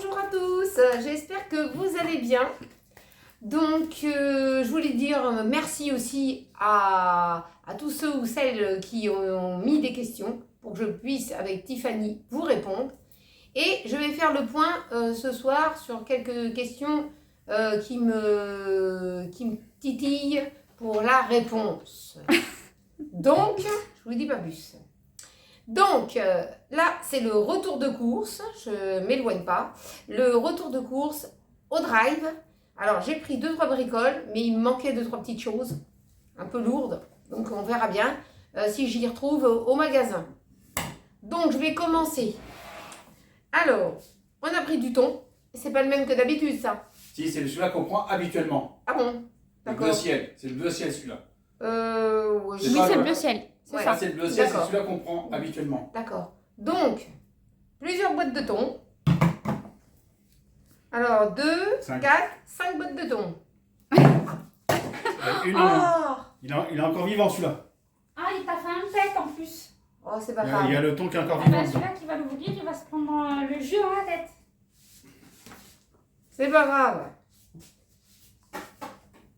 Bonjour à tous, j'espère que vous allez bien. Donc, je voulais dire merci aussi à tous ceux ou celles qui ont mis des questions pour que je puisse, avec Tiffany, vous répondre. Et je vais faire le point ce soir sur quelques questions qui me titillent pour la réponse. Donc, je vous dis pas plus. Donc, là, c'est le retour de course, je ne m'éloigne pas. Le retour de course au drive. Alors, j'ai pris 2-3 bricoles, mais il me manquait 2-3 petites choses, un peu lourdes. Donc, on verra bien si j'y retrouve au magasin. Donc, je vais commencer. Alors, on a pris du thon. C'est pas le même que d'habitude, ça. Si, c'est celui-là qu'on prend habituellement. Ah bon? Le bleu ciel. C'est le bleu ciel, celui-là. Ouais, C'est Oui, pas c'est le- le bleu ciel. C'est Ouais. ça. C'est le bleu ciel, c'est D'accord. celui-là qu'on prend habituellement. D'accord. Donc, plusieurs boîtes de thon. Alors, 2, 5. 4, 5 boîtes de thon. Une, Ah! il est encore vivant, celui-là. Ah, il t'a fait un pet en plus. Oh, c'est pas Il grave. y a le thon qui est encore Ah vivant. bah, dedans. celui-là qui va l'ouvrir, il va se prendre le jus dans la tête. C'est pas grave.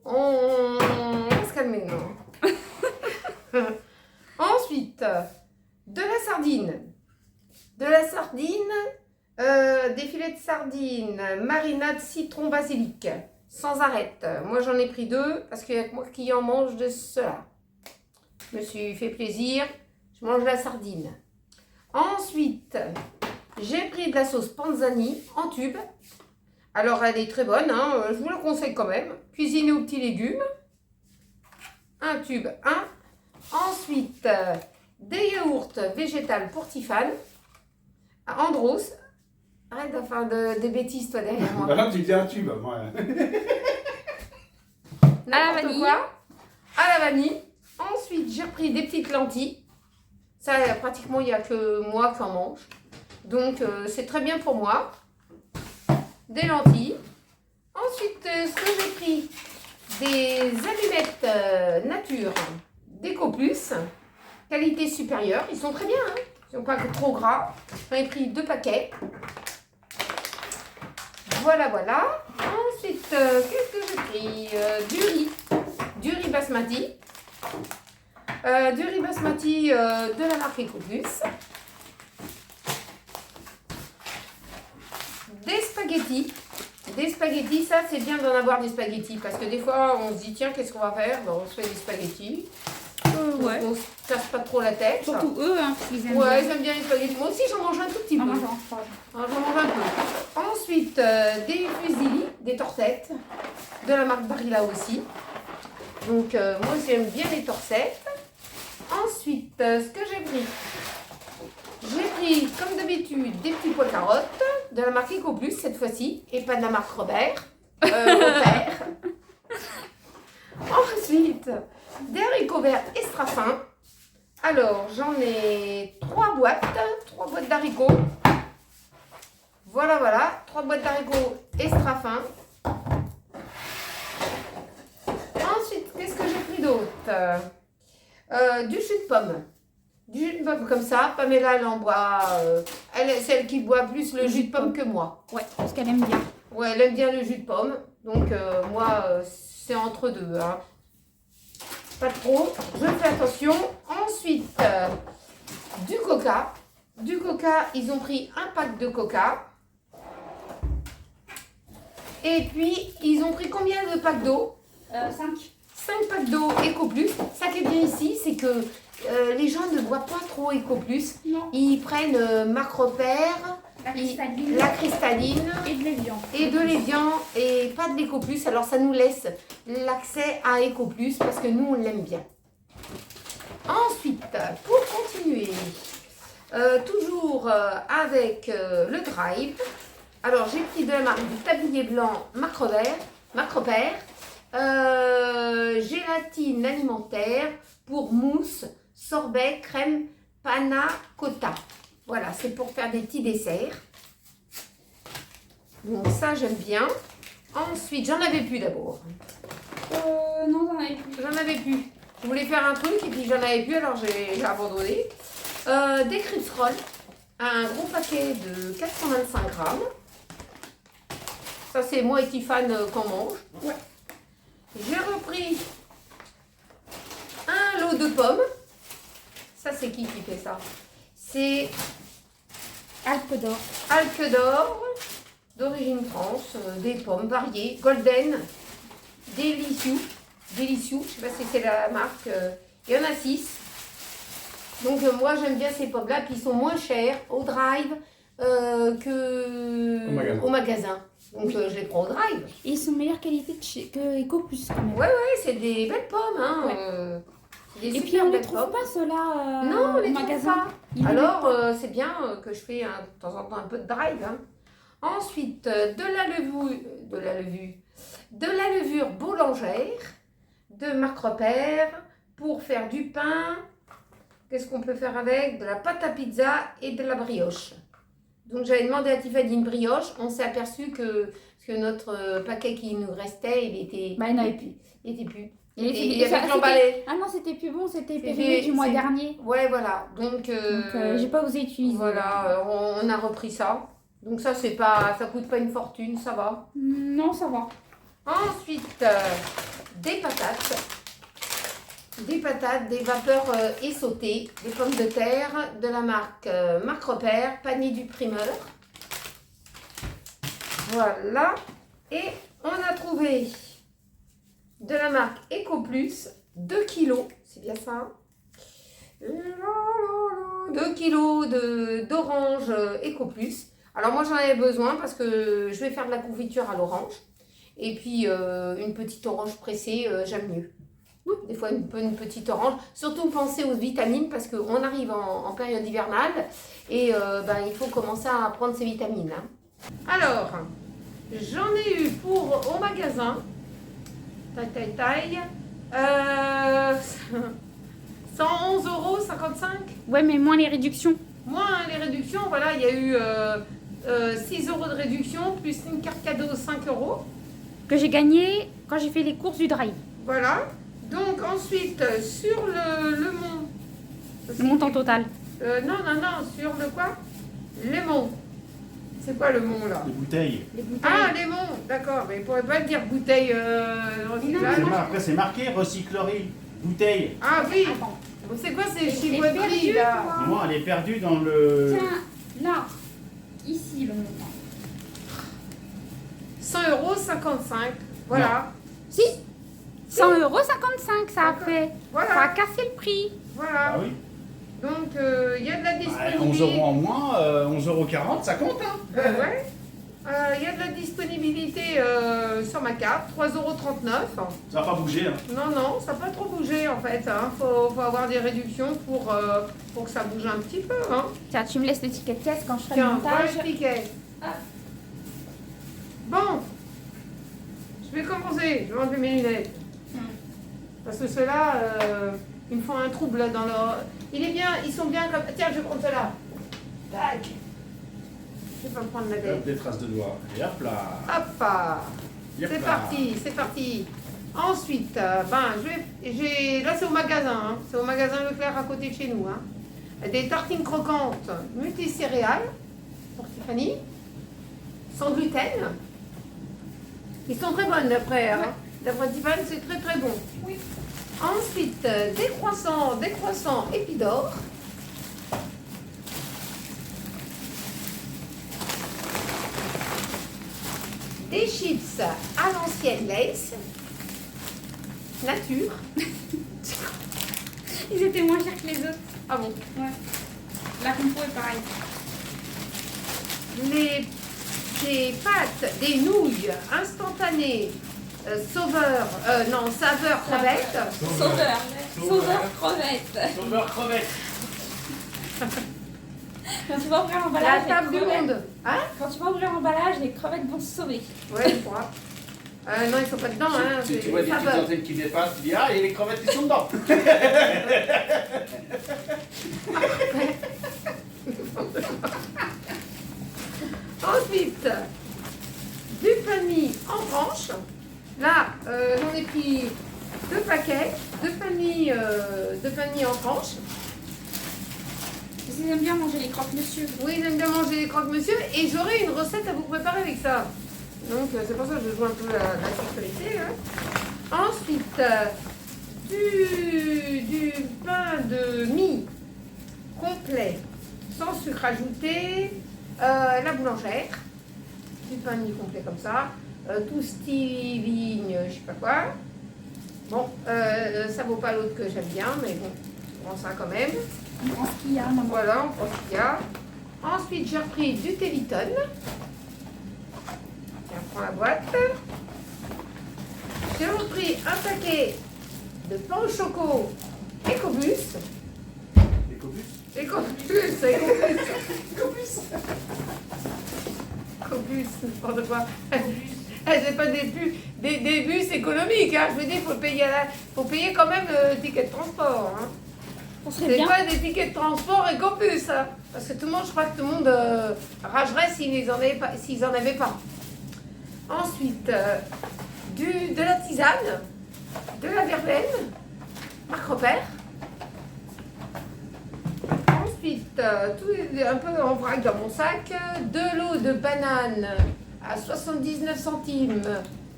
On va se calmer maintenant. Ensuite, de la sardine. De la sardine, des filets de sardine, marinade citron basilic, sans arrêt. Moi j'en ai pris 2 parce qu'il y a que moi qui en mange de cela. Je me suis fait plaisir, je mange la sardine. Ensuite, j'ai pris de la sauce panzani en tube. Alors elle est très bonne, hein, je vous la conseille quand même. Cuisiner aux petits légumes. Un tube, un. Ensuite, des yaourts végétales pour Tiffany. Andros. Arrête de faire des bêtises toi derrière moi. Bah là, tu dis un tube, moi. N'importe vanille. quoi. À la vanille. Ensuite, j'ai repris des petites lentilles. Ça, pratiquement, il n'y a que moi qui en mange. Donc, c'est très bien pour moi. Des lentilles. Ensuite, ce que j'ai pris, des allumettes nature d'Ecoplus. Qualité supérieure. Ils sont très bien, hein. Ils sont pas trop gras. J'en ai pris 2 paquets. Voilà, voilà. Ensuite, qu'est-ce que j'ai pris? Du riz. Du riz basmati. Du riz basmati de la marque Ecoplus. Des spaghettis. Des spaghettis, ça c'est bien d'en avoir des spaghettis parce que des fois on se dit tiens qu'est-ce qu'on va faire? Ben, on se fait des spaghettis. Ouais. On se casse pas trop la tête. Surtout eux, hein, ils aiment Ouais, bien. ils aiment bien les spaghettis. Moi aussi j'en mange un tout petit peu. Ah, moi, j'en mange pas. J'en mange un peu. Ensuite, des fusilli, des torsettes, de la marque Barilla aussi. Donc, moi j'aime bien les torsettes. Ensuite, ce que j'ai pris, comme d'habitude, des petits pois carottes, de la marque Ecoplus cette fois-ci, et pas de la marque Robert. Robert. Ensuite, des haricots verts extra fins. Alors, j'en ai 3 boîtes d'haricots. Voilà, voilà, 3 boîtes d'haricots extra fins. Ensuite, qu'est-ce que j'ai pris d'autre? Du jus de pomme. Du jus de pomme comme ça. Pamela, elle en boit. Elle est celle qui boit plus le jus de pomme que moi. Ouais, parce qu'elle aime bien. Ouais, elle aime bien le jus de pomme. Donc, moi, c'est entre deux. Hein. Pas trop. Je fais attention. Ensuite, du coca. Du coca, ils ont pris un pack de coca. Et puis, ils ont pris combien de packs d'eau? 5. 5 packs d'eau Ecoplus. Ça qui est bien ici, c'est que les gens ne boivent pas trop Ecoplus. Non. Ils prennent Marc Repère, La cristalline. la cristalline Et de l'évian. et de l'évian et pas de l'Ecoplus. Alors ça nous laisse l'accès à Ecoplus parce que nous on l'aime bien. Ensuite, pour continuer, toujours avec le drive. Alors j'ai pris de la marque du tablier blanc Marc Repère. Gélatine alimentaire pour mousse, sorbet, crème, panna cotta. Voilà, c'est pour faire des petits desserts. Donc ça, j'aime bien. Ensuite, j'en avais plus d'abord. Non, j'en avais plus. J'en avais plus. Je voulais faire un truc et puis j'en avais plus, alors j'ai abandonné. Des crisps rolls. Un gros paquet de 425 grammes. Ça, c'est moi et Tiffany qu'on mange. Ouais. J'ai repris un lot de pommes. Ça, c'est qui fait ça? C'est Alpe d'or. Alpe d'Or, d'origine France, des pommes variées, Golden, Délicieux, je ne sais pas si c'est la marque, il y en a 6. Donc moi j'aime bien ces pommes-là, puis ils sont moins chers au drive qu'au magasin. Donc je les prends au drive. Et ils sont de meilleure qualité que EcoPlus quand même. Ouais, c'est des belles pommes. Hein, Ouais. des Et puis super on les belles trouve pommes. pas ceux-là Non, on au les trouve magasin. pas. Ils Alors, c'est bien que je fais de temps en temps un peu de drive. Hein. Ensuite, de la levure boulangère de Marc Repère pour faire du pain. Qu'est-ce qu'on peut faire avec? De la pâte à pizza et de la brioche. Donc, j'avais demandé à Tiffany une brioche. On s'est aperçu que notre paquet qui nous restait, il était... Bah, il n'y en avait plus. Il était plus. Il Et il y avait plus emballé. Ah non, c'était plus bon, c'était C'était- périmé du mois c'est- dernier. Ouais, voilà. Donc, J'ai pas osé utiliser. voilà, on a repris ça. Donc ça, c'est pas, ça coûte pas une fortune, ça va. Non, ça va. Ensuite, des patates, des vapeurs essautées, des pommes de terre de la marque Marc Repère, panier du primeur. Voilà. Et on a trouvé de la marque EcoPlus 2 kilos, c'est bien ça. 2 kilos d'orange EcoPlus. Alors moi j'en avais besoin parce que je vais faire de la confiture à l'orange. Et puis une petite orange pressée, j'aime mieux. Des fois une petite orange. Surtout pensez aux vitamines parce qu'on arrive en période hivernale et il faut commencer à prendre ses vitamines. Hein. Alors, j'en ai eu au magasin. Taille. 111,55 €. Ouais, mais moins les réductions. Moins les réductions, voilà, il y a eu 6 € de réduction, plus une carte cadeau 5 €. Que j'ai gagné quand j'ai fait les courses du drive. Voilà. Donc ensuite, sur le mont. Le montant total. Non, sur le quoi? Les monts. C'est quoi le mont là? Les bouteilles. Les bouteilles. Ah, les monts, d'accord, mais il ne pourrait pas dire bouteille recyclage. Après, c'est marqué recyclerie. Bouteille. Ah oui, Attends. c'est quoi ces Elle est chipoteries perdue, là? moi. Moi, elle est perdue dans le. Tiens, là. Ici, le montant. 100,55 €. Voilà. Si 100,55 € ça a fait. Ça a Voilà. cassé le prix. Voilà. Ah oui. Donc, il y a de la 11 disponibilité. € en moins, 11,40 €, ça compte, hein? Ouais. Il y a de la disponibilité sur ma carte, 3,39 €. Ça va pas bouger, hein. Non, ça n'a pas trop bougé en fait. Hein. Faut avoir des réductions pour que ça bouge un petit peu. Hein. Tiens, tu me laisses le ticket de caisse quand je ferai le Tiens, voilà montage. le ticket. Ah. Bon, je vais commencer. Je vais enlever mes lunettes. Parce que ceux-là, ils me font un trouble dans leur... Ils sont bien comme... Tiens, je vais prendre ceux-là. Tac. Je vais pas me prendre la Hop, tête. des traces de doigts. Et hop là. Hop là. Yep C'est là. parti. Ensuite, là c'est au magasin, hein. C'est au magasin Leclerc à côté de chez nous. Hein. Des tartines croquantes multicéréales pour Tiffany, sans gluten. Ils sont très bonnes d'après. Hein. D'après Tiffany, c'est très très bon. Oui. Ensuite, des croissants Épidore. Des chips à l'ancienne Lay's. Nature. Ils étaient moins chers que les autres. Ah bon? Ouais. La compo est pareil. Des pâtes, des nouilles instantanées, saveur crevette. Sauveur. Sauveur. Crevette. Sauveur crevette. Quand tu vas ouvrir La l'emballage, table du les crevettes- monde. Hein? Quand tu vas ouvrir l'emballage, les crevettes vont se sauver. Ouais, je crois. Non, ils sont pas dedans, hein. Si c'est tu vois des petites saveur. antennes qui dépassent, tu dis ah, il y a les crevettes qui sont dedans. Ensuite, du pain de mie en tranches. Là, j'en ai pris 2 paquets de pain de mie en tranches. Ils aiment bien manger les croque-monsieur. Oui, j'aime bien manger les croque-monsieur et j'aurai une recette à vous préparer avec ça. Donc c'est pour ça que je joue un peu la sécurité. Hein. Ensuite, du pain de mie complet, sans sucre ajouté, la boulangère. Du pain de mie complet comme ça. Tout style vigne, je sais pas quoi. Bon, ça vaut pas l'autre que j'aime bien, mais bon, je prends ça quand même. On prend ce qu'il y a, maman. Voilà, on prend ce qu'il y a. Ensuite, j'ai repris du Téliton. Tiens, on prend la boîte. J'ai repris un paquet de pain au choco Ecobus. Écobus. Ecobus. Ecobus, n'importe quoi. C'est pas des bus économiques, hein. Je veux dire, faut payer quand même le ticket de transport. Hein. On serait C'est bien. pas des tickets de transport Ecobus, hein. Parce que tout le monde, je crois que tout le monde ragerait s'ils en avaient pas. Ensuite, de la tisane, de la verveine, Marc Robert. Ensuite, tout est un peu en vrac dans mon sac. De l'eau de banane à 79 centimes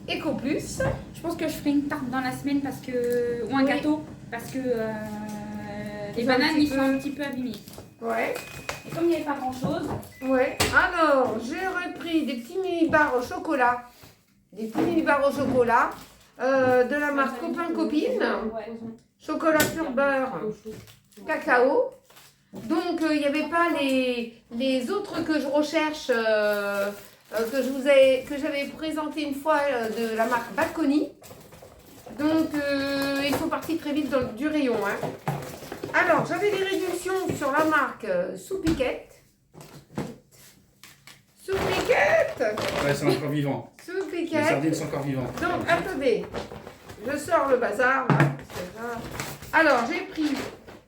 Ecoplus. Je pense que je ferai une tarte dans la semaine parce que ou un Oui. gâteau parce que les Ils sont un bananes petit ils sont peu- un petit peu abîmées. Ouais, Et comme il n'y avait pas grand chose, ouais. Alors, j'ai repris des petits mini-bars au chocolat. Des petits mini-bars au chocolat de la marque Copain Copine. ouais. Chocolat pur beurre, cacao. Donc, il n'y avait pas les autres que je recherche, que j'avais présenté une fois de la marque Bacconi. Donc, ils sont partis très vite du rayon. Hein. Alors, j'avais des réductions sur la marque Soupiquette. Soupiquette. Ouais, c'est encore vivant. Les Soupiquette. sardines sont encore vivantes. Donc, attendez, je sors le bazar. Là. C'est ça. Alors,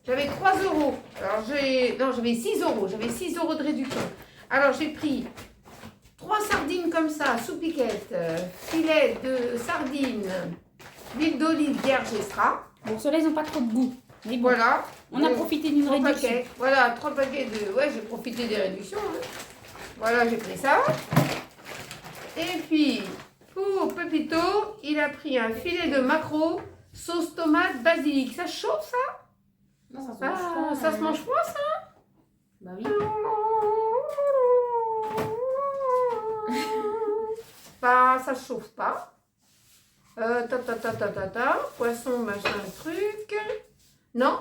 j'avais 3 euros. Alors, j'avais 6 euros. J'avais 6 euros de réduction. Alors, j'ai pris 3 sardines comme ça, Soupiquette, filet de sardines, huile d'olive vierge extra. Bon, ceux-là ils n'ont pas trop de goût. Mais bon, Voilà. on a profité d'une 3 réduction. paquets. Voilà, 3 paquets de. Ouais, j'ai profité des réductions. Hein. Voilà, j'ai pris ça. Et puis, pour Pepito, il a pris un filet de maquereau, sauce tomate, basilic. Ça chauffe, ça? Non, ça se Ah, mange pas. ça se mange froid, ça? Bah oui. Bah, ça chauffe pas. Poisson, machin, truc. Non,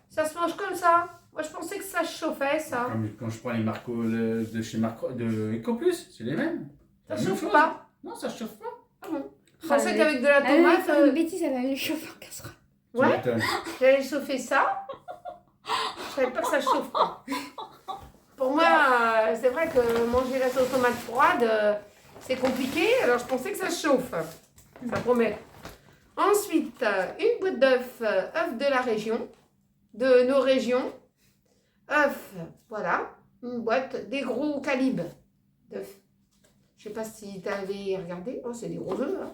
ça se mange comme ça. Moi, je pensais que ça chauffait, ça. Quand je prends les marcos de chez de Ecoplus, c'est les mêmes. Ça La même chauffe chose. pas. Non, ça chauffe pas. Ah bon. Je Ah, pensais oui. qu'avec de la tomate, une bêtise, elle avait chauffé en casserole. Tu ouais, m'étonnes. j'allais chauffer ça. Je savais pas que ça chauffe pas. Pour moi, c'est vrai que manger la sauce tomate froide, c'est compliqué. Alors, je pensais que ça chauffe. Ça promet. Ensuite, une boîte d'œufs, œufs de la région, de nos régions. œufs, voilà, une boîte, des gros calibres d'œufs. Je sais pas si tu avais regardé. Oh, c'est des gros œufs, hein.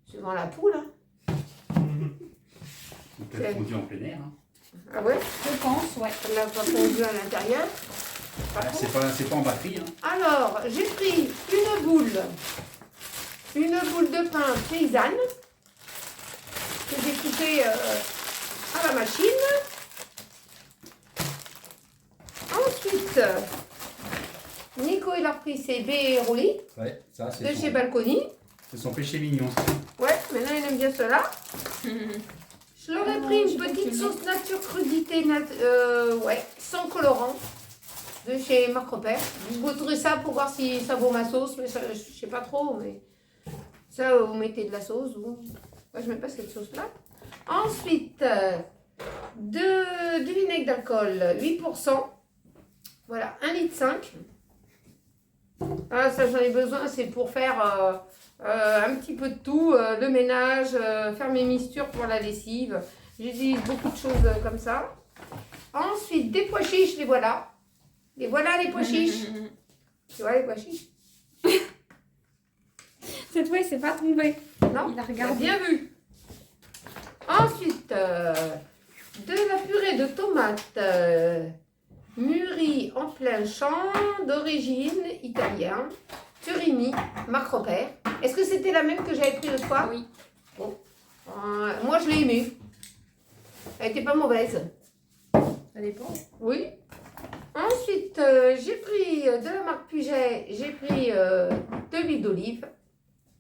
Suivant la poule. Hein. Donc, elle fondue en plein air. Hein. Ah ouais, Je pense, ouais. elle l'a pas fondu à l'intérieur. Pas Ah, trop. c'est pas en batterie. Hein. Alors, j'ai pris une boule de pain paysanne que j'ai coupée à la machine. Ensuite, Nico, il a pris ses baies roulées Ouais, ça, de c'est chez Balconi. son péché mignon. Ouais, maintenant il aime bien cela. Je leur ai pris une petite sauce nature crudité, ouais, sans colorant, de chez Marc Robert. Je goûterai ça pour voir si ça vaut ma sauce, mais ça, je sais pas trop, mais ça, vous mettez de la sauce. Ou... Moi, je mets pas cette sauce-là. Ensuite, du vinaigre d'alcool, 8%. Voilà, 1,5 litre. Ah, ça, j'en ai besoin, c'est pour faire un petit peu de tout, le ménage, faire mes mixtures pour la lessive. J'utilise beaucoup de choses comme ça. Ensuite, des pois chiches, les voilà. Les voilà, les pois chiches. Tu vois, les pois chiches? Cette fois, il s'est pas tombé. Non, Il a t'as regardé. bien vu. Ensuite, de la purée de tomates mûrie en plein champ, d'origine italienne. Surimi, marque repère. Est-ce que c'était la même que j'avais pris l'autre fois? Oui. Moi, je l'ai aimée. Elle n'était pas mauvaise. Ça dépend. Oui. Ensuite, j'ai pris de la marque Puget, j'ai pris de l'huile d'olive,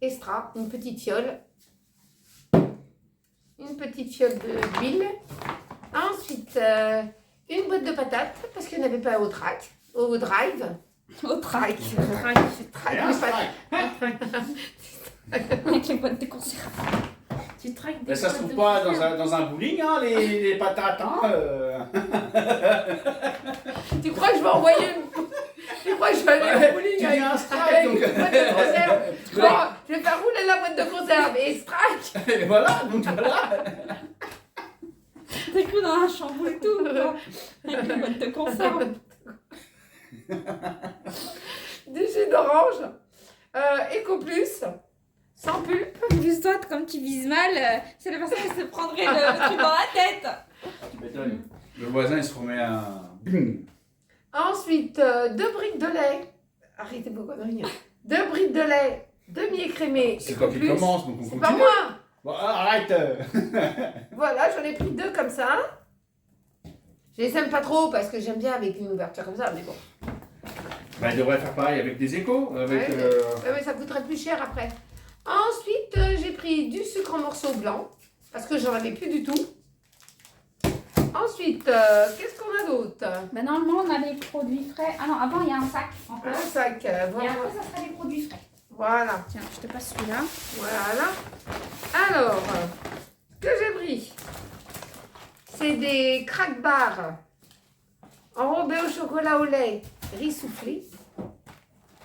extra, une petite fiole. Une petite fiole d'huile. Ensuite, une boîte de patates, parce qu'il n'y en avait pas au track, au drive. Au track. Track, Et un les patates. strike. Avec les boîtes de conserve. Tu traques des Mais ça se boîtes trouve de pas conserve. dans un bowling, hein, les patates. Hein, Tu crois que je vais envoyer une... Tu crois que je vais aller au bowling tu dis un strike, avec donc. une boîte de conserve? Bon, je vais faire rouler la boîte de conserve et strike. Et voilà, donc voilà. T'as cru dans un chamboule et tout, quoi. Avec les boîtes de conserve. Du jus d'orange, Eco Plus, sans pulpe. Juste toi, comme tu vises mal, c'est la personne qui se prendrait le truc dans la tête. Tu m'étonnes. Le voisin, il se remet un. Ensuite, 2 briques de lait. Arrêtez vos conneries. 2 briques de lait demi-écrémé. C'est Eco toi qui Plus. commence, donc on C'est continue. pas moi. Bon, arrête. Voilà, j'en ai pris 2 comme ça. Je les aime pas trop parce que j'aime bien avec une ouverture comme ça, mais bon. Bah, il devrait faire pareil avec des échos. Avec, Ouais, mais ça coûterait plus cher après. Ensuite, j'ai pris du sucre en morceaux blancs parce que j'en avais plus du tout. Ensuite, qu'est-ce qu'on a d'autre? Bah, normalement, on a les produits frais. Ah non, avant, il y a un sac encore. Un sac. Et Voilà. après, ça sera les produits frais. Voilà. Tiens, je te passe celui-là. Voilà. Alors, ce que j'ai pris, c'est des crack bars enrobés au chocolat au lait, riz soufflé.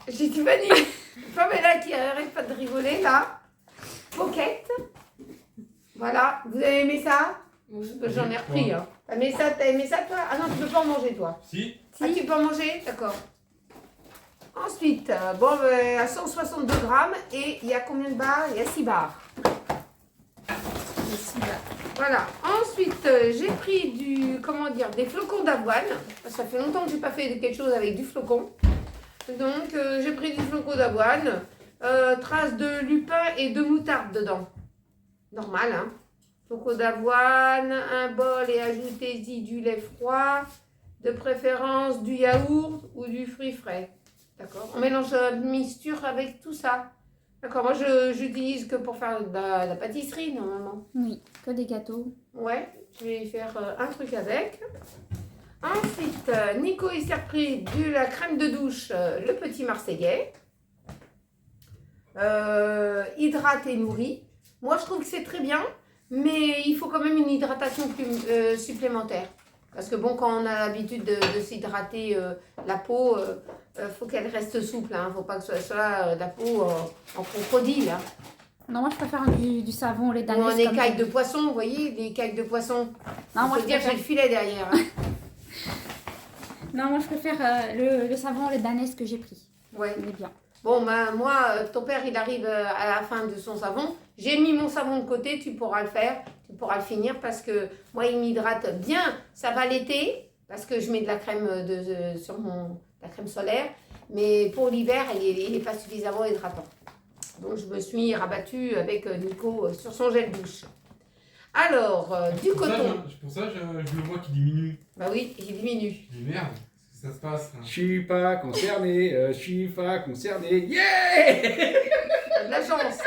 J'ai dit vanille. Pamela qui arrête pas de rigoler là. Pocket. Voilà. Vous avez aimé ça? Parce que j'en ai repris. Hein. T'as aimé ça toi? Ah non, tu peux pas en manger toi. Si. Ah, tu peux en manger? D'accord. Ensuite, à 162 grammes et il y a combien de barres? Il y a 6 barres. Voilà. Ensuite, j'ai pris des flocons d'avoine. Ça fait longtemps que j'ai pas fait quelque chose avec du flocon. Donc, j'ai pris du flocon d'avoine, traces de lupin et de moutarde dedans. Normal, hein. Flocon d'avoine, un bol et ajoutez-y du lait froid, de préférence du yaourt ou du fruit frais. D'accord. On mélange la mixture avec tout ça. D'accord. Moi, j'utilise que pour faire de la pâtisserie normalement. Oui, que des gâteaux. Ouais, je vais faire un truc avec. Ensuite, Nico il s'est repris de la crème de douche, le petit Marseillais. Hydrate et nourri. Moi, je trouve que c'est très bien, mais il faut quand même une hydratation supplémentaire. Parce que bon, quand on a l'habitude de s'hydrater la peau, faut qu'elle reste souple. Hein. Faut pas que ce soit la peau en crocodile. Hein. Non, moi, je préfère du savon au lait Ou d'anès. en comme écailles ça. de poisson, vous voyez, les écailles de poisson. Non, moi, faut je dire que j'ai préfère, le filet derrière. Hein. non, moi, je préfère le savon au lait d'anès que j'ai pris. Ouais. Il est bien. Bon, ben, moi, ton père, il arrive à la fin de son savon. J'ai mis mon savon de côté, tu pourras le faire, tu pourras le finir parce que moi, il m'hydrate bien. Ça va l'été parce que je mets de la crème sur la crème solaire. Mais pour l'hiver, il n'est pas suffisamment hydratant. Donc, je me suis rabattue avec Nico sur son gel douche. Alors, du coton. Pour ça, je le vois qui diminue. Bah oui, il diminue. Je dis merde, qu'est-ce que ça se passe là? Je suis pas concerné, je suis pas concerné. Yeah! T'as de la chance.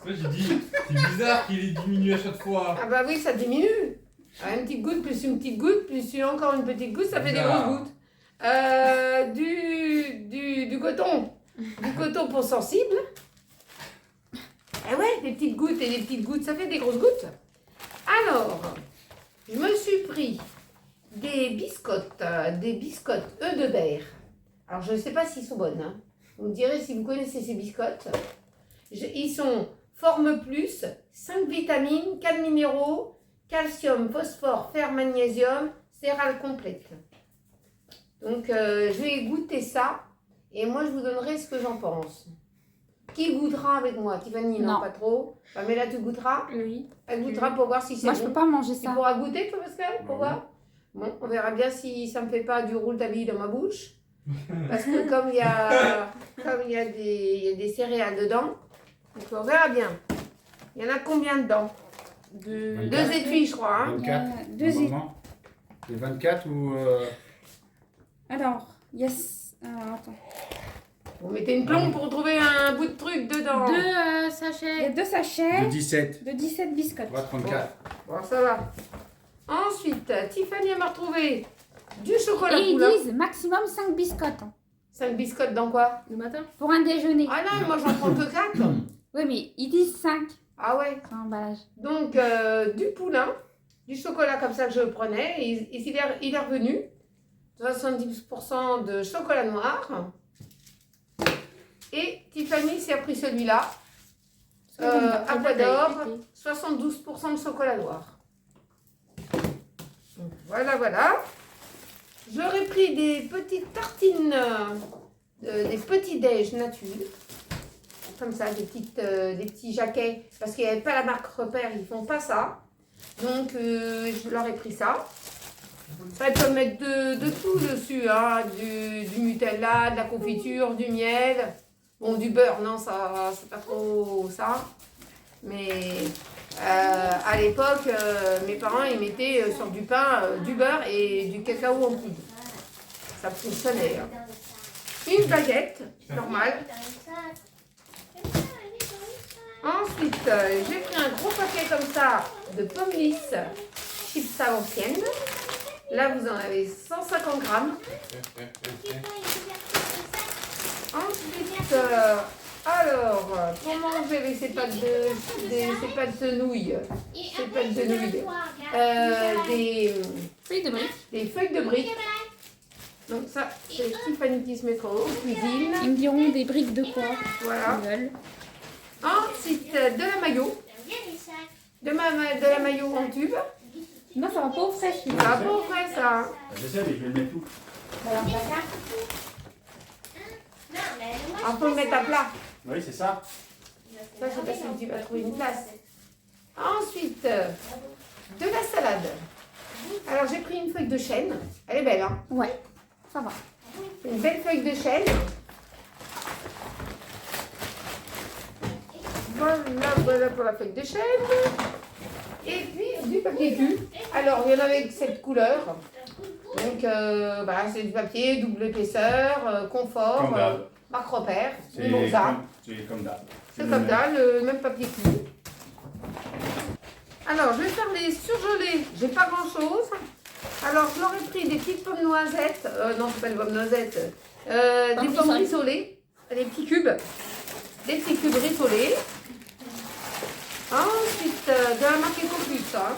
Ouais, j'ai dit, c'est bizarre qu'il ait diminué à chaque fois. Ah bah oui, ça diminue. Ah, une petite goutte, plus une petite goutte, plus encore une petite goutte, ça fait des grosses gouttes. Du coton. Du coton pour sensible. Eh ouais, des petites gouttes et des petites gouttes, ça fait des grosses gouttes. Alors, je me suis pris des biscottes œufs de verre. Alors, je ne sais pas s'ils sont bonnes. Hein. Vous me direz si vous connaissez ces biscottes. Ils sont forme plus, 5 vitamines, 4 minéraux, calcium, phosphore, fer, magnésium, céréales complètes. Donc, je vais goûter ça et moi, je vous donnerai ce que j'en pense. Qui goûtera avec moi? Tiffany, non, Non. pas trop. Pamela, tu goûteras? Oui. Elle goûtera pour voir si c'est Moi, bon. je peux pas manger Tu ça. pourras goûter, toi, Pascal, pour voir? Bon, on verra bien si ça me fait pas du rouletabille dans ma bouche. Parce que comme il y a des céréales dedans, donc on verra bien. Il y en a combien dedans? Deux 24. étuis, je crois. Hein. 24. Deux et... Normalement. Les 24 ou. Alors, yes. Alors, attends. Vous mettez une plombe pour trouver un bout de truc dedans. Il y a sachets. 2 sachets de 17. de 17 biscottes. 3,34. Bon, ça va. Ensuite, Tiffany m'a retrouvé du chocolat Et ils poulain. disent maximum 5 biscottes. 5 biscottes dans quoi? Le matin. Pour un déjeuner. Ah non, moi j'en prends que 4. Oui, mais ils disent 5 Ah ouais. sur l'emballage. Donc, du poulain, du chocolat comme ça que je prenais. Et il est revenu. 70% de chocolat noir. Et Tiffany s'est pris celui-là. Aquador, 72% de chocolat noir. Donc, voilà. J'aurais pris des petites tartines, des petits déj nature. Comme ça, des petits jaquets. Parce qu'il n'y avait pas la marque Repère, ils font pas ça. Donc, je leur ai pris ça. Ça, ils peuvent mettre de tout dessus. Hein. Du Nutella, de la confiture, du miel. Bon, du beurre, non, ça, c'est pas trop ça. Mais à l'époque, mes parents, ils mettaient sur du pain, du beurre et du cacao en poudre. Ça fonctionnait. Hein. Une baguette, normale. Ensuite, j'ai pris un gros paquet comme ça de pommes lisses, chips à l'ancienne. Là, vous en avez 150 grammes. Ensuite, pour manger ces pâtes de nouilles, Feuilles de briques. des feuilles de briques. Donc ça, c'est Tiffany qui se mettra aux cuisines. Ils me diront des briques de quoi Voilà. ils veulent. Ensuite, de la mayo. De la mayo en tube. Non, ça va pas au frais. Ça va pas au frais, ça. Hein. Je sais, mais je vais le mettre où? Alors, faut le mettre à plat. Oui, c'est ça. Ça, je sais pas si tu vas trouver une place. Ensuite, de la salade. Alors, j'ai pris une feuille de chêne. Elle est belle, hein? Ouais, ça va. Une belle feuille de chêne. Voilà pour la feuille de chêne. Et puis, du papier cul. Alors, il y en avait cette couleur. Donc, c'est du papier, double épaisseur, confort, Comme d'hab. marque Repère, C'est Mimosa. comme d'hab. C'est comme ça, le même papier cul. Alors, je vais faire les surgelés. J'ai pas grand chose. Alors, je leur ai pris des petites pommes noisettes. Non, c'est pas des pommes noisettes. Des pommes rissolées. Des petits cubes. Des petits cubes rissolés. Ensuite, de la marque Ecopus. Hein.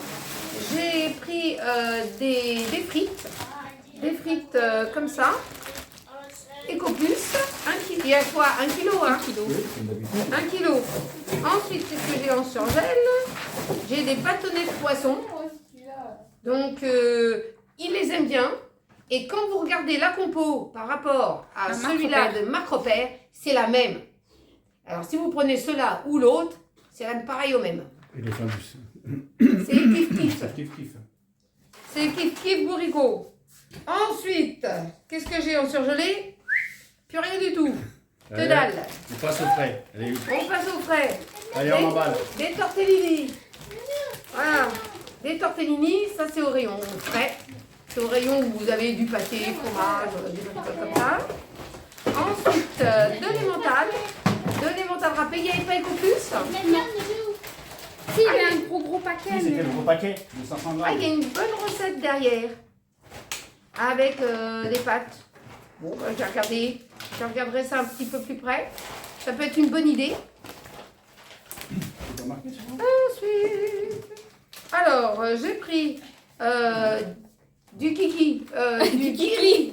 J'ai pris des frites. Des frites comme ça. Ecopus. Il y a quoi? 1 kilo, hein? 1 kilo. Ensuite, qu'est-ce que j'ai en surgel? J'ai des bâtonnets de poisson. Donc, ils les aiment bien. Et quand vous regardez la compo par rapport à celui-là de Marc Repère, c'est la même. Alors, si vous prenez cela ou l'autre, c'est pareil au même. Et les fameux. C'est kiff-kiff. Kiff. C'est kiff-kiff bourricot. Ensuite, qu'est-ce que j'ai en surgelé? Plus rien du tout. Que dalle. On passe au frais. Allez, On passe au frais. allez on emballe. Des tortellini. Voilà. Des tortellini, ça c'est au rayon frais. C'est au rayon où vous avez du pâté, fromage, des trucs comme ça. Ensuite, de l'emmental. De l'emmental râpé. Il n'y avait pas Ecopus? Si, il y a un gros paquet. Oui, c'était le gros paquet de 500 Ah, grammes. il y a une bonne recette derrière. Avec des pâtes. Bon, je vais regarder. Je regarderai ça un petit peu plus près. Ça peut être une bonne idée. C'est pas marqué, ça? Ensuite. Alors, j'ai pris du kiki. Du kiri.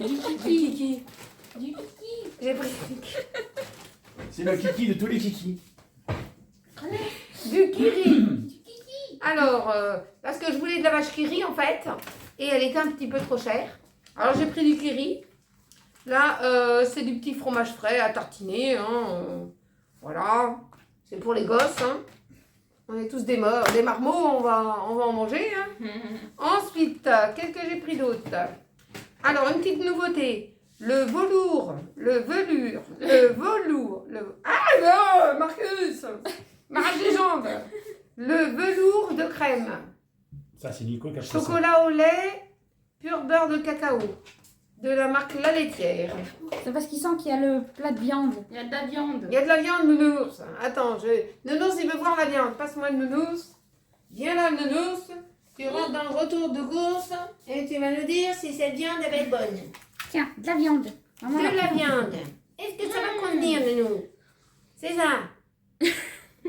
J'ai pris C'est le kiki de tous les kikis. du kiri. Alors, parce que je voulais de la vache kiri en fait. Et elle était un petit peu trop chère. Alors, j'ai pris du kiri. Là, c'est du petit fromage frais à tartiner. Hein, voilà. C'est pour les gosses. Hein. On est tous des marmots, on va en manger. Hein. Ensuite, qu'est-ce que j'ai pris d'autre? Alors, une petite nouveauté. le velours, le velours, le velours, le... Ah non, Marcus, m'arrache les jambes. Le velours de crème, Ça, c'est Nico qui a fait ça. chocolat au lait, pur beurre de cacao, de la marque La Laitière. C'est parce qu'il sent qu'il y a le plat de viande. Il y a de la viande. Il y a de la viande, Nounours. Attends, Nounours, il veut voir la viande. Passe-moi le Nounours. Viens là, Nounours. Tu rentres dans le retour de course et tu vas nous dire si cette viande elle va être bonne. Tiens, de la viande. Maman, De là. la viande. Est-ce que ça va convenir, Nounou? C'est ça.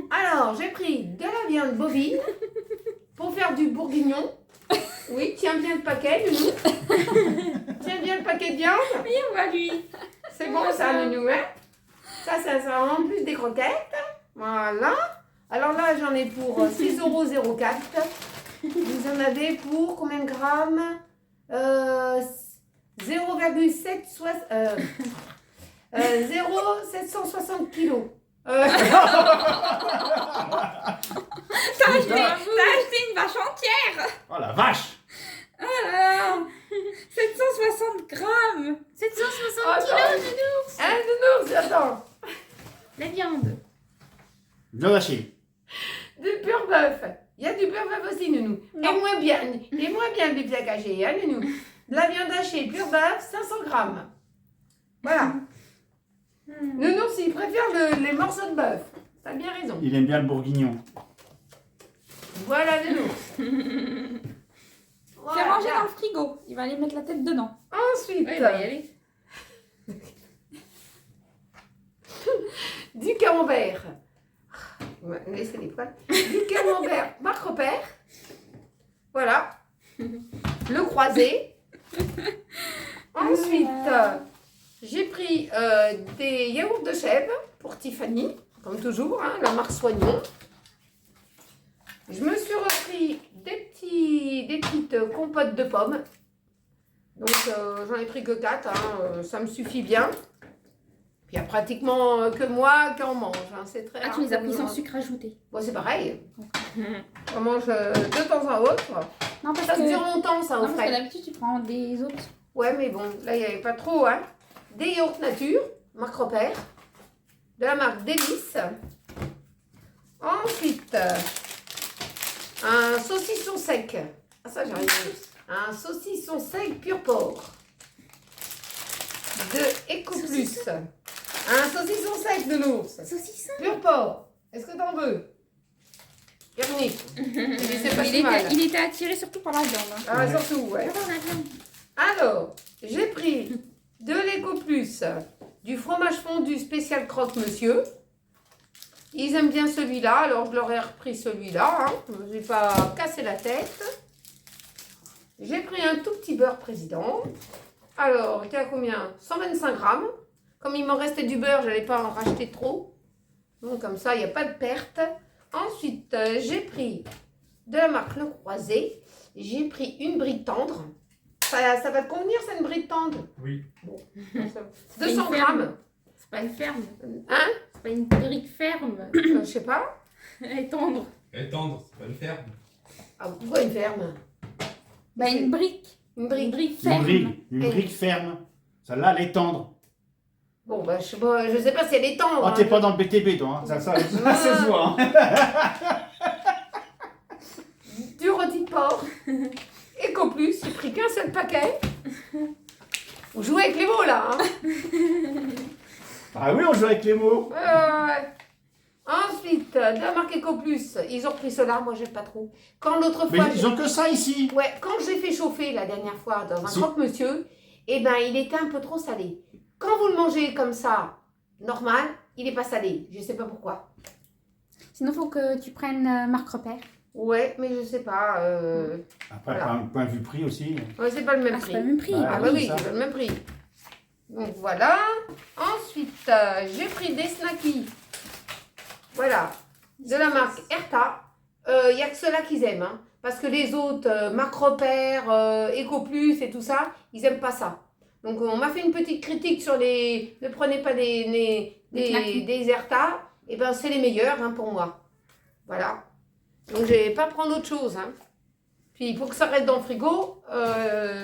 Alors, j'ai pris de la viande bovine pour faire du bourguignon. Oui, tiens bien le paquet, Nounou. Tiens bien le paquet de viande. Oui, on va lui. C'est bon ça, Nounou, hein? Ça en plus des croquettes. Voilà. Alors là, j'en ai pour 6,04 €. Vous en avez pour combien de grammes 0,760 kilos. T'as acheté une vache entière. Oh la vache! Oh là là. 760 grammes. 760 kilos, Nounours. Hein, Nounours, attends. La viande. Viande hachée. Du pur bœuf. Il y a du pur bœuf aussi, Nounou. Et moins bien le bif caché, hein, Nounou. De la viande hachée, pur bœuf, 500 grammes. Voilà. Nounours, il préfère les morceaux de bœuf. T'as bien raison. Il aime bien le bourguignon. Voilà, Nounours. C'est Voilà. rangé dans le frigo. Il va aller mettre la tête dedans. Ensuite, Oui, il va y aller. du camembert. On va laisser les poils. Du camembert Marc Repère. Voilà. Le croisé. Ensuite, j'ai pris des yaourts de chèvre pour Tiffany, comme toujours, hein, la marque Soignon. Je me suis repris des petites compotes de pommes. Donc, j'en ai pris que 4, hein, ça me suffit bien. Il y a pratiquement que moi qui en mange. Hein. C'est très Ah, rare tu les as que pris je sans mange. sucre ajouté. Bon, c'est pareil. On mange de temps en autre. Non, parce Ça que, dure longtemps, ça, au non, parce que frais. d'habitude, tu prends des autres. Ouais, mais bon, là, il n'y avait pas trop. Hein. Des yaourts nature, marque Repère. De la marque Délice. Ensuite, un saucisson sec. Ah, ça, j'arrive. Un saucisson sec pur porc. De Ecoplus. Un saucisson sec de l'ours. Saucisson. Pur porc. Est-ce que t'en veux? Véronique. C'est pas si mal. Il était attiré surtout par la viande. Hein. Ah, surtout, ouais. D'abord la viande. Alors, j'ai pris de l'Ecoplus, du fromage fondu spécial croque-monsieur. Ils aiment bien celui-là, alors je leur ai repris celui-là. Hein. Je n'ai pas cassé la tête. J'ai pris un tout petit beurre président. Alors, il y a combien? 125 grammes. Comme il m'en restait du beurre, je n'allais pas en racheter trop. Donc, comme ça, il n'y a pas de perte. Ensuite, j'ai pris de la marque Le Croisé. J'ai pris une brie tendre. Ça va te convenir, c'est une brie tendre? Oui. Bon. pas 200 une ferme. grammes. C'est pas une ferme. Hein? C'est pas une brique ferme. Je sais pas. Elle est tendre. Elle est tendre, c'est pas une ferme. Ah, pourquoi une ferme? Bah, une brique. Une brie. Une brique Une ferme. brique. Une brique ferme. Celle-là, elle est tendre. Bon, bah, je sais pas si elle est tendre. Oh, hein. t'es pas dans le BTB, toi. Hein. Ça se voit. Hein. Du rôti de porc. Ecoplus, j'ai pris qu'un seul paquet. On joue avec les mots là. Hein. Ah oui, on joue avec les mots. Ouais. Ensuite, de la marque Ecoplus, ils ont repris cela, moi j'aime pas trop. Quand l'autre Mais fois. ils ont que ça ici. Ouais, quand j'ai fait chauffer la dernière fois dans un Si. croque-monsieur, eh ben il était un peu trop salé. Quand vous le mangez comme ça, normal, il n'est pas salé. Je sais pas pourquoi. Sinon, il faut que tu prennes Marc Repère. Ouais, mais je sais pas. Après, Voilà. point de vue prix aussi. Ouais, c'est pas le même Ah, c'est prix. pas le même prix. Ouais. Ah Ah bah oui, oui, ça. c'est pas le même prix. Donc voilà. Ensuite, j'ai pris des snackies. Voilà. De la marque Erta. Il n'y a que ceux-là qu'ils aiment. Hein, parce que les autres, Marc Repère, Ecoplus et tout ça, ils n'aiment pas ça. Donc on m'a fait une petite critique sur les... Ne prenez pas des Erta. Et ben c'est les meilleurs hein, pour moi. Voilà. Donc je vais pas prendre autre chose. Hein. Puis il faut que ça reste dans le frigo.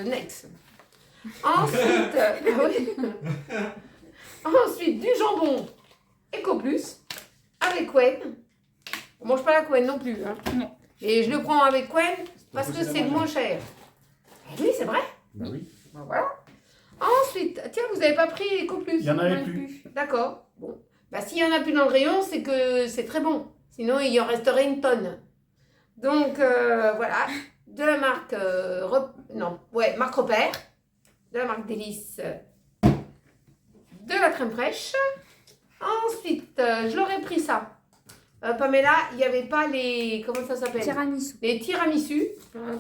Next. Ensuite, oui. Ensuite, du jambon EcoPlus avec Quen. On mange pas la Quen non plus. Hein. Non. Et je le prends avec Quen parce que possible c'est à le manger. moins cher. Eh oui, c'est vrai. Bah oui. Ben voilà. Ensuite, tiens, vous n'avez pas pris EcoPlus. Il y en avait plus. D'accord. Bon. Bah, s'il y en a plus dans le rayon, c'est que c'est très bon. Sinon, il y en resterait une tonne. Donc, voilà. De la marque... marque Repère. De la marque Délice. De la crème fraîche. Ensuite, je l'aurais pris ça. Pamela, il n'y avait pas les... Comment ça s'appelle? Tiramisu. Les tiramisu.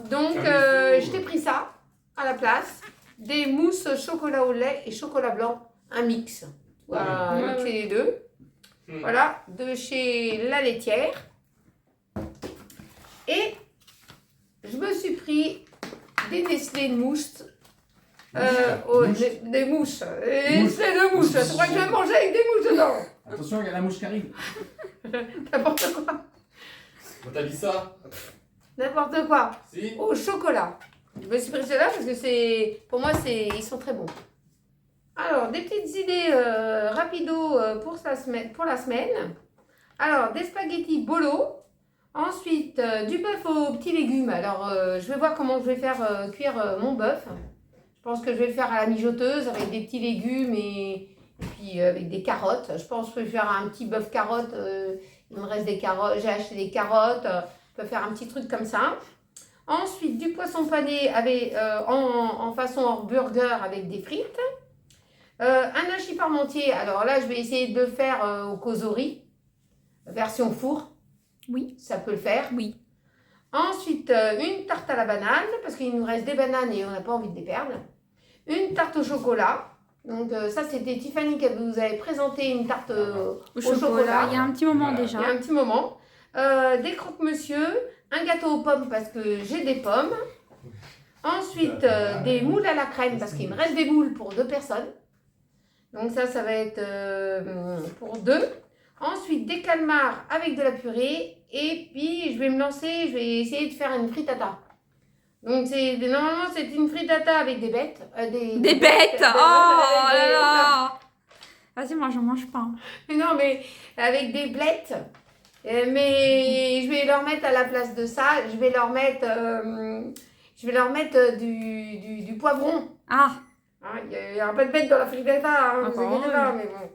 Donc, Tiramisu. je t'ai pris ça à la place. Des mousses chocolat au lait et chocolat blanc. Un mix. Voilà, Ouais, mixer ouais. les deux. Hmm. Voilà, de chez La Laitière. Et je me suis pris des Nestlé de mouches. Des mouches. Des Mouches. Nestlé de mouches. Je crois que je vais manger avec des mouches dedans. Attention, il y a la mouche qui arrive. N'importe quoi. On t'a dit ça? N'importe quoi. Si? Au chocolat. Je me suis pris ceux-là parce que c'est, pour moi, ils sont très bons. Alors, des petites idées rapido pour la semaine. Alors, des spaghettis bolo. Ensuite, du bœuf aux petits légumes. Alors, je vais voir comment je vais faire cuire mon bœuf. Je pense que je vais le faire à la mijoteuse avec des petits légumes et puis avec des carottes. Je pense que je vais faire un petit bœuf carotte. Il me reste des carottes. J'ai acheté des carottes. Je peux faire un petit truc comme ça. Ensuite, du poisson pané en façon hamburger avec des frites. Un hachis parmentier. Alors là, je vais essayer de le faire au kozori. Version four. Oui. Ça peut le faire. Oui. Ensuite, une tarte à la banane, parce qu'il nous reste des bananes et on n'a pas envie de les perdre. Une tarte au chocolat. Donc ça, c'était Tiffany qui vous avait présenté une tarte Au chocolat. Il y a un petit moment Voilà. déjà. il y a un petit moment. Des croque-monsieur, un gâteau aux pommes parce que j'ai des pommes. Ensuite, des moules à la crème parce qu'il me reste des moules pour 2 personnes. Donc ça va être pour 2. Ensuite, des calmars avec de la purée. Et puis, je vais me lancer, je vais essayer de faire une frittata. Donc, normalement, c'est une frittata avec des bêtes. Des bêtes. Oh là là. Vas-y, moi, j'en mange pas. Mais non, mais avec des blettes. Mais je vais leur mettre à la place de ça, je vais leur mettre du poivron. Ah. Hein, il n'y aura pas de bête dans la frittata, hein, vous inquiétez pas, mais bon.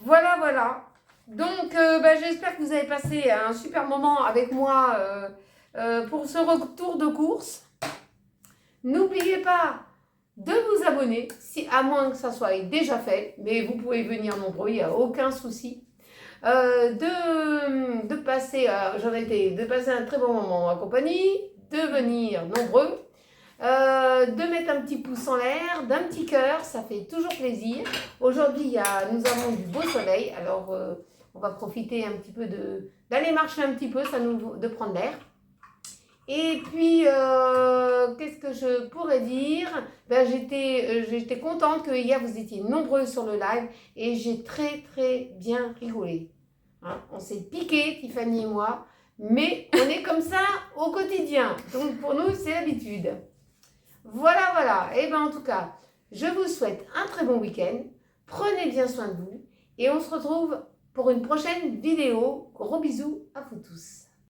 Voilà. Donc, j'espère que vous avez passé un super moment avec moi pour ce retour de course. N'oubliez pas de vous abonner, à moins que ça soit déjà fait, mais vous pouvez venir nombreux, il n'y a aucun souci. De passer un très bon moment en compagnie, de venir nombreux, de mettre un petit pouce en l'air, d'un petit cœur, ça fait toujours plaisir. Aujourd'hui, nous avons du beau soleil, alors on va profiter un petit peu d'aller marcher un petit peu, de prendre l'air. Et puis, qu'est-ce que je pourrais dire? J'étais contente que hier vous étiez nombreux sur le live et j'ai très très bien rigolé. Hein, on s'est piqué, Tiffany et moi, mais on est comme ça au quotidien. Donc pour nous, c'est l'habitude. Voilà. Et en tout cas, je vous souhaite un très bon week-end. Prenez bien soin de vous et on se retrouve pour une prochaine vidéo. Gros bisous à vous tous.